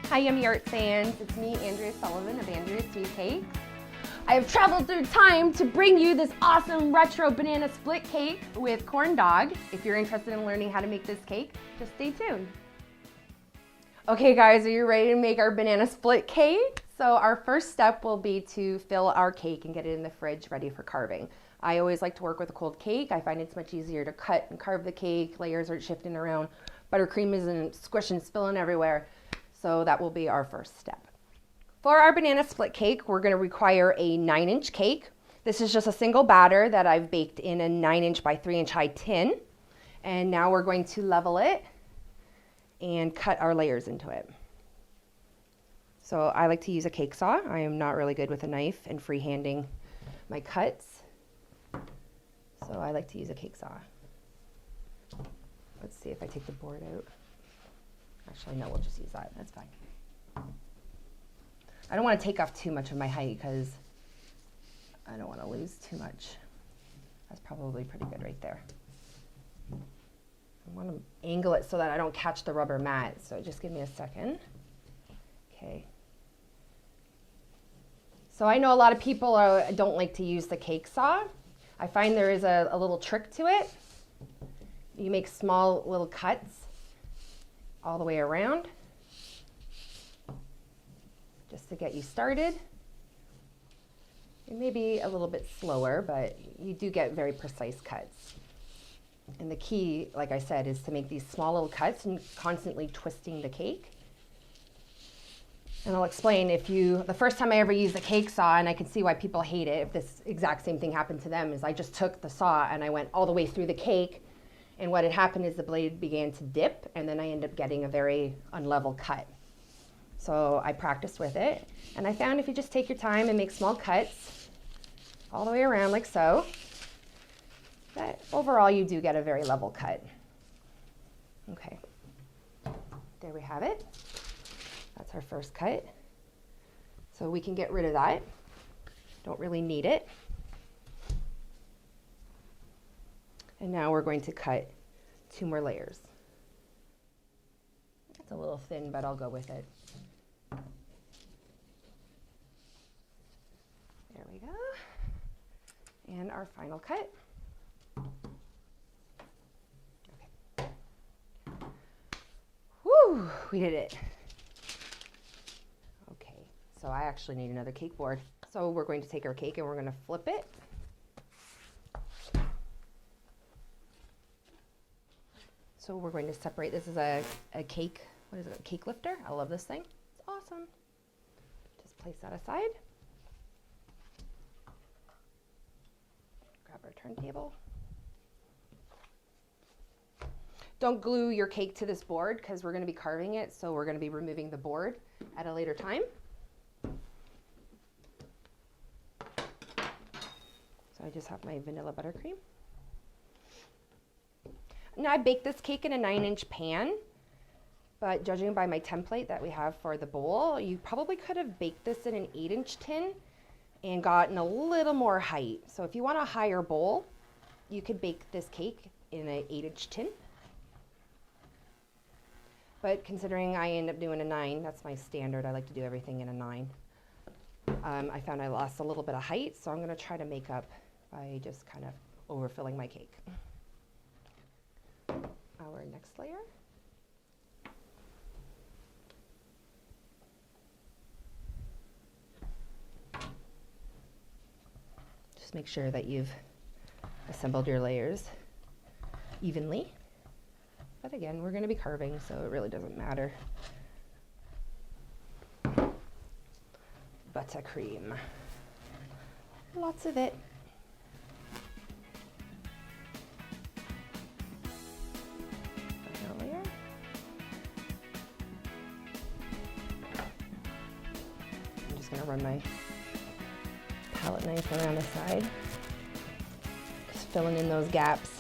Hi Yummy Art fans, it's me Andrea Sullivan of Andrea Sweet Cakes. I have traveled through time to bring you this awesome retro banana split cake with corn dog. If you're interested in learning how to make this cake, just stay tuned. Okay guys, are you ready to make our banana split cake? So our first step will be to fill our cake and get it in the fridge ready for carving. I always like to work with a cold cake. I find it's much easier to cut and carve the cake. Layers aren't shifting around. Buttercream isn't squishing, spilling everywhere. So that will be our first step. For our banana split cake, we're going to require a 9-inch cake. This is just a single batter that I've baked in a 9-inch by 3-inch high tin. And now we're going to level it and cut our layers into it. So I like to use a cake saw. I am not really good with a knife and freehanding my cuts. So I like to use a cake saw. Let's see if I take the board out. Actually, no, we'll just use that. That's fine. I don't want to take off too much of my height because I don't want to lose too much. That's probably pretty good right there. I want to angle it so that I don't catch the rubber mat. So just give me a second. Okay. So I know a lot of people don't like to use the cake saw. I find there is a little trick to it. You make small little cuts all the way around just to get you started. It may be a little bit slower, but you do get very precise cuts. And the key, like I said, is to make these small little cuts and constantly twisting the cake. And I'll explain the first time I ever used a cake saw, and I can see why people hate it, if this exact same thing happened to them, is I just took the saw and I went all the way through the cake. And what had happened is the blade began to dip, and then I ended up getting a very unlevel cut. So I practiced with it, and I found if you just take your time and make small cuts all the way around like so, that overall you do get a very level cut. Okay, there we have it. That's our first cut. So we can get rid of that. Don't really need it. And now we're going to cut 2 more layers. It's a little thin, but I'll go with it. There we go. And our final cut. Okay. Woo, we did it. Okay, so I actually need another cake board. So we're going to take our cake and we're going to flip it. So we're going to separate. This is a cake, what is it, a cake lifter? I love this thing. It's awesome. Just place that aside. Grab our turntable. Don't glue your cake to this board because we're going to be carving it, so we're going to be removing the board at a later time. So I just have my vanilla buttercream. Now I baked this cake in a 9-inch pan, but judging by my template that we have for the bowl, you probably could have baked this in an 8-inch tin and gotten a little more height. So if you want a higher bowl, you could bake this cake in an 8-inch tin. But considering I end up doing a 9, that's my standard. I like to do everything in a 9. I found I lost a little bit of height, so I'm going to try to make up by just kind of overfilling my cake. Our next layer. Just make sure that you've assembled your layers evenly. But again, we're going to be carving, so it really doesn't matter. Buttercream. Lots of it. Going to run my palette knife around the side, just filling in those gaps.